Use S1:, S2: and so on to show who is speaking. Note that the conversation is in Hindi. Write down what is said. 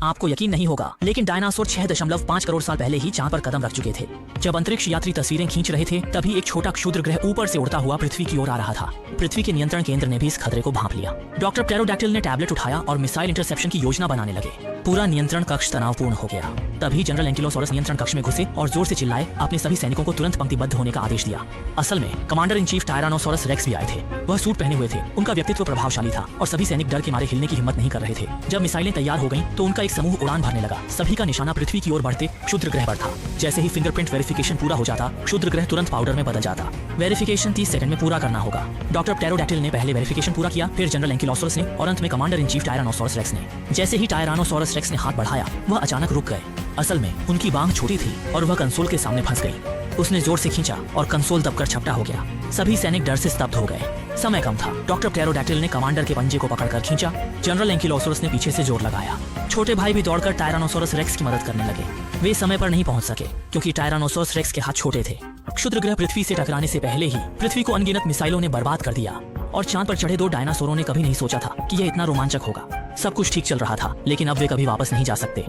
S1: आपको यकीन नहीं होगा, लेकिन डायनासोर 6.5 करोड़ साल पहले ही चांद पर कदम रख चुके थे। जब अंतरिक्ष यात्री तस्वीरें खींच रहे थे, तभी एक छोटा क्षुद्र ग्रह ऊपर से उड़ता हुआ पृथ्वी की ओर आ रहा था। पृथ्वी के नियंत्रण केंद्र ने भी इस खतरे को भांप लिया। डॉक्टर प्टेरोडैक्टिल ने टैबलेट उठाया और मिसाइल इंटरसेप्शन की योजना बनाने लगे। पूरा नियंत्रण कक्ष तनावपूर्ण हो गया। तभी जनरल एंकिलोसॉरस नियंत्रण कक्ष में घुसे और जोर से चिल्लाए, अपने सभी सैनिकों को तुरंत पंक्तिबद्ध होने का आदेश दिया। असल में commander in chief tyrannosaurus rex भी आए थे। वह सूट पहने हुए थे। उनका व्यक्तित्व प्रभावशाली था और सभी सैनिक डर के मारे हिलने की हिम्मत नहीं कर रहे थे। जब मिसाइलें तैयार हो गईं, तो उनका एक समूह उड़ान भरने लगा। सभी का निशाना पृथ्वी की ओर बढ़ते क्षुद्र ग्रह पर था। जैसे ही फिंगरप्रिंट वेरिफिकेशन पूरा हो जाता, क्षुद्र ग्रह तुरंत पाउडर में बदल जाता। वेरिफिकेशन 30 सेकंड में पूरा करना होगा। डॉक्टर प्टेरोडैक्टिल ने पहले वेरिफिकेशन पूरा किया, फिर जनरल एंकिलोसॉरस ने और अंत में commander in chief tyrannosaurus rex ने। जैसे ही टायरानोसॉरस रेक्स ने हाथ बढ़ाया, वह अचानक रुक गए। असल में उनकी बांग छोटी थी और वह कंसोल के सामने फंस गई। उसने जोर से खींचा और कंसोल दबकर छपटा हो गया। सभी सैनिक डर से स्तब्ध हो गए। समय कम था। डॉक्टर प्टेरोडैक्टिल ने कमांडर के पंजे को पकड़कर खींचा। जनरल एंकिलोसॉरस ने पीछे से जोर लगाया। छोटे भाई भी दौड़कर टायरानोसॉरस रेक्स की मदद करने लगे। वे समय पर नहीं पहुंच सके क्योंकि टायरानोसॉरस रेक्स के हाथ छोटे थे। क्षुद्र ग्रह पृथ्वी से टकराने से पहले ही पृथ्वी को अनगिनत मिसाइलों ने बर्बाद कर दिया और चांद पर चढ़े 2 डायनासोरों ने कभी नहीं सोचा था कि यह इतना रोमांचक होगा। सब कुछ ठीक चल रहा था, लेकिन अब वे कभी वापस नहीं जा सकते।